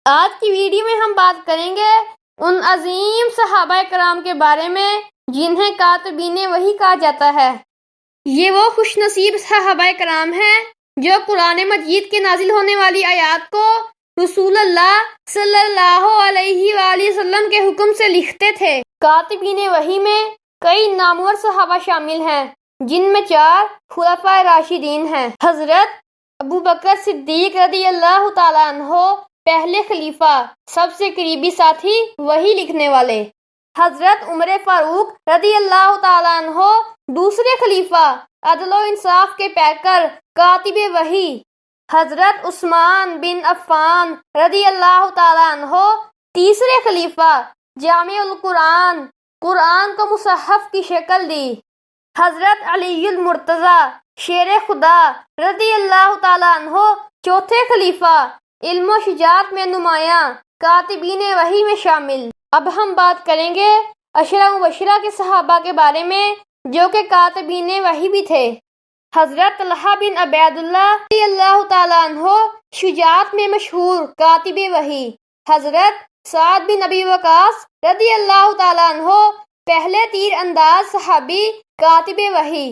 آج کی ویڈیو میں ہم بات کریں گے ان عظیم صحابہ کرام کے بارے میں جنہیں کاتبین وحی کہا جاتا ہے۔ یہ وہ خوش نصیب صحابہ کرام ہیں جو قرآن مجید کے نازل ہونے والی آیات کو رسول اللہ صلی اللہ علیہ وآلہ وسلم کے حکم سے لکھتے تھے۔ کاتبین وحی میں کئی نامور صحابہ شامل ہیں جن میں 4 خلفائے راشدین ہیں۔ حضرت ابوبکر صدیق رضی اللہ تعالیٰ عنہ پہلے خلیفہ، سب سے قریبی ساتھی، وحی لکھنے والے۔ حضرت عمر فاروق رضی اللہ تعالیٰ عنہ دوسرے خلیفہ، عدل و انصاف کے پیکر، کاتب وحی۔ حضرت عثمان بن عفان رضی اللہ تعالیٰ عنہ تیسرے خلیفہ، جامع القرآن، قرآن کو مصحف کی شکل دی۔ حضرت علی المرتضیٰ شیر خدا رضی اللہ تعالیٰ عنہ چوتھے خلیفہ، علم و شجاعت میں نمایاں، کاتبین وحی میں شامل۔ اب ہم بات کریں گے عشرہ مبشرہ کے صحابہ کے بارے میں جو کہ کاتبین وحی بھی تھے۔ حضرت طلحہ بن عبید اللہ رضی اللہ تعالیٰ عنہ شجاعت میں مشہور، کاتب وحی۔ حضرت سعد بن ابی وقاص رضی اللہ تعالیٰ عنہ پہلے تیر انداز صحابی، کاتب وحی۔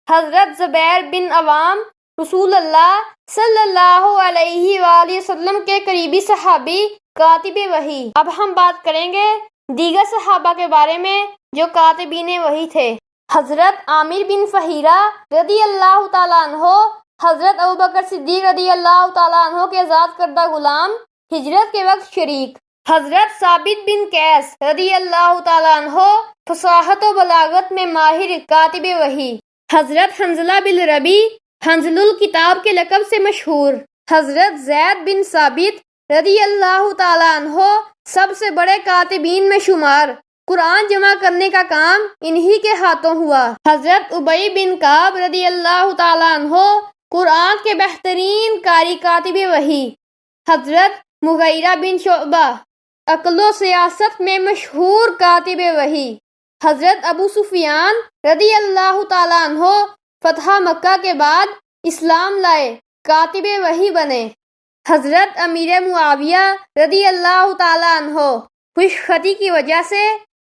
حضرت زبیر بن عوام رسول اللہ صلی اللہ علیہ وآلہ وسلم کے قریبی صحابی، کاتب وحی۔ اب ہم بات کریں گے دیگر صحابہ کے بارے میں جو کاتبین وحی تھے۔ حضرت عامر بن فہیرہ رضی اللہ تعالیٰ عنہ حضرت ابوبکر صدیق رضی اللہ تعالیٰ عنہ کے آزاد کردہ غلام، ہجرت کے وقت شریک۔ حضرت ثابت بن قیس رضی اللہ تعالیٰ عنہ فصاحت و بلاغت میں ماہر، کاتب وحی۔ حضرت حنظلہ بن ربیع حنظل الکتاب کے لقب سے مشہور۔ حضرت زید بن ثابت رضی اللہ تعالیٰ عنہ سب سے بڑے کاتبین میں شمار، قرآن جمع کرنے کا کام انہی کے ہاتھوں ہوا۔ حضرت ابی بن کعب رضی اللہ تعالیٰ عنہ قرآن کے بہترین قاری، کاتب وحی۔ حضرت مغیرہ بن شعبہ عقل و سیاست میں مشہور، کاتب وحی۔ حضرت ابو سفیان رضی اللہ تعالیٰ عنہ فتح مکہ کے بعد اسلام لائے، کاتب وحی بنے۔ حضرت امیر معاویہ رضی اللہ تعالیٰ عنہ خوش خطی کی وجہ سے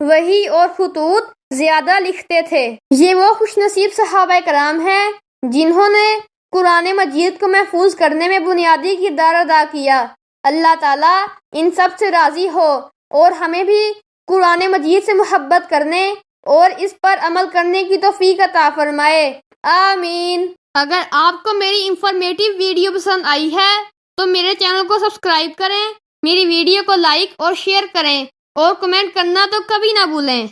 وحی اور خطوط زیادہ لکھتے تھے۔ یہ وہ خوش نصیب صحابہ کرام ہیں جنہوں نے قرآن مجید کو محفوظ کرنے میں بنیادی کردار ادا کیا۔ اللہ تعالیٰ ان سب سے راضی ہو اور ہمیں بھی قرآن مجید سے محبت کرنے اور اس پر عمل کرنے کی توفیق عطا فرمائے، آمین۔ اگر آپ کو میری انفارمیٹیو ویڈیو پسند آئی ہے تو میرے چینل کو سبسکرائب کریں، میری ویڈیو کو لائک اور شیئر کریں اور کمنٹ کرنا تو کبھی نہ بھولیں۔